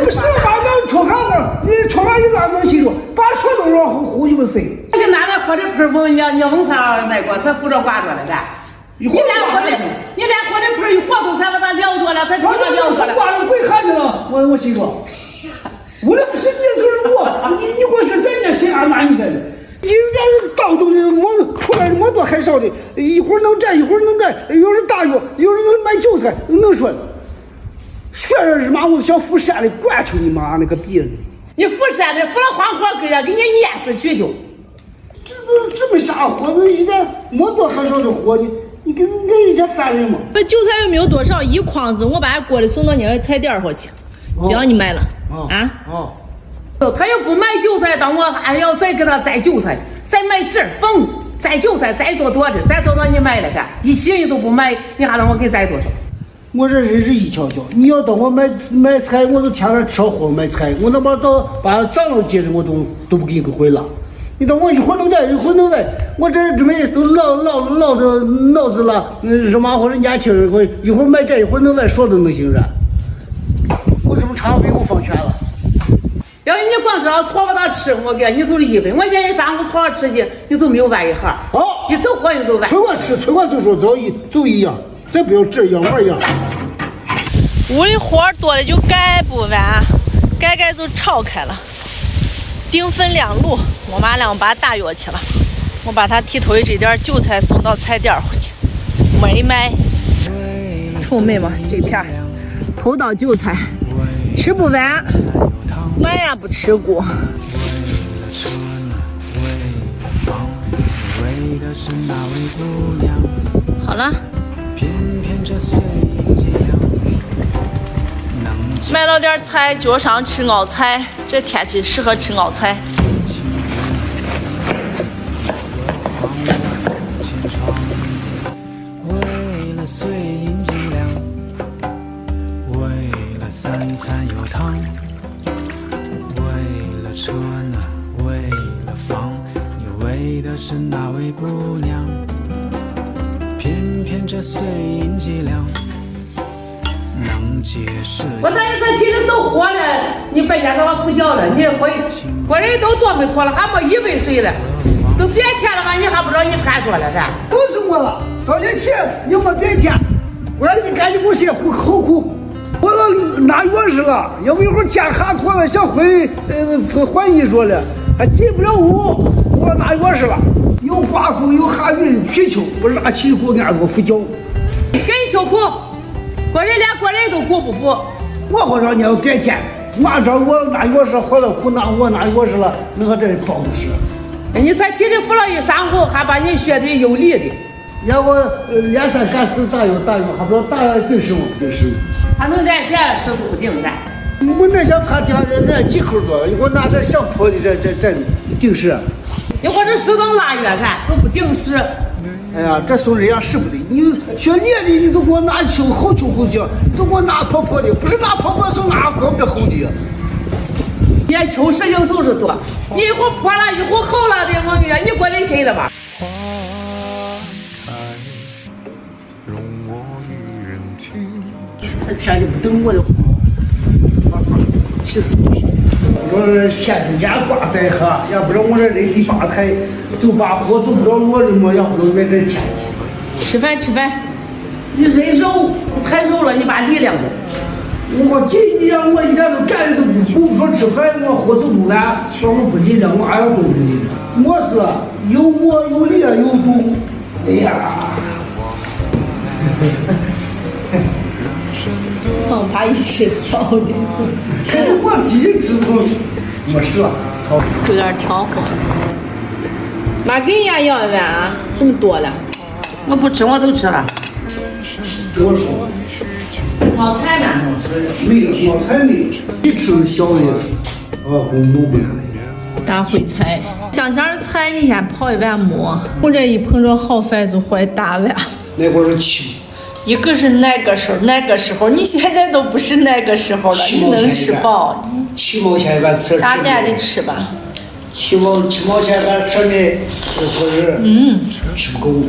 不是把那炒饭嘛，你炒饭一咋能洗着？把手都往后就不塞。你拿那喝的盆风，你往啥那个才扶着挂着了噻？你连喝的盆一火都才把它燎着了，才起码燎着了。挂着跪下去了，我洗着。我那不是你，就是我，你给我说咱家谁俺拿你的？人家道东的出来么多还少的，一会儿能摘，一会儿能摘，有人大药，有人能买韭菜，能说。学着日妈，我想扶山的，管去你妈那个逼！你扶山的扶了黄河根呀，给你碾死去就。这都这么下火，那一点么多还少的火，你跟人家烦人吗？这韭菜又没有多少，一筐子，我把锅里送到你那菜店上去，不让你买了。他要不买韭菜，当我还要再给他摘韭菜，再买籽儿缝，摘韭菜摘多的，摘多你买了噻，一心你都不买，你还让我给摘多少？我这日子一瞧瞧，你要等我买菜，我都天天车货买菜，我那把涨了接的我都不给你回了。你等我一会儿能摘，一会儿能卖，我这没都老着脑子了，日妈或者年轻人，我一会儿买这一会儿能卖，说都能行噻。我这么长被我放全了。要是你光知道搓把它吃，我给你走1分，我现在上午搓吃去，你就没有完一盒。好，你走货你就完。催我吃，催我就说走一样。再不要这样玩样。屋里活多了就盖不完，盖就吵开了。兵分2路，我妈俩把大约去了。我把她剃头的这点韭菜送到菜店回去，没卖。臭美嘛，这片头刀韭菜吃不完，买呀不吃过。好了。买了点菜，脚上吃熬菜，这天气适合吃熬菜。为了碎银几两，为了3餐有汤，为了车呢，为了房，你为的是哪位姑娘？偏偏这碎银几两。我那一次提着走火了，你别家给我不叫了，你回国人都多没脱了，还没100岁了，都变天了吗？你还不知道你看说了噻？告诉我了，早点起你没变天，不然你赶紧给我写后苦。我拿钥匙了，要不一会儿天寒脱了，想回换衣裳了，还进不了屋，我拿钥匙了。有寡妇有寒病的需求，不让起过俺给我扶脚。给求苦。国人连国人都顾不服，我好让你要变天，俺这我拿钥匙活了苦，我拿钥匙了，那个这包不是。你说提着扶了一上午，还把你学的有理的。要我连3干4打药，还不知道打对手不对手。还能在这10足顶噻。我那想看底下那几口多，我拿这小破的这顶式。你我这10等拉月噻，都不顶事。哎呀，这送人家使不得！你学烈的，你都给我拿秋厚茎，你都给我拿破破的，不是拿破破，就拿高别厚的。也秋实应就是多，你一会儿破了，一会儿厚了的，我跟你说，你过人心了吧？这天就不等我的话，气死我！我前几年挂白河，要不然我这人第8台走把火走不到我的模样，不知道那个天气。吃饭，你人肉太肉了，你把力量的。我今年我一点都干的都不说吃饭，我活走不完，说我不力量，我还要动力。我是有我有力有动。哎呀！恐怕一吃小的。我自己知道没事了，操！有点挑火。妈给人家要一碗啊，这么多了。我不吃，我都吃了。我说，熬菜呢？没有，熬菜没有，你吃小的，红萝卜。大烩菜，香香的菜你先泡一碗馍，我这一碰着好饭就怀大碗。那会儿是7。一个是那个时候，你现在都不是那个时候了，你能吃饱？7毛钱一碗吃。大点的吃吧。7毛钱一碗吃的，或者吃不够。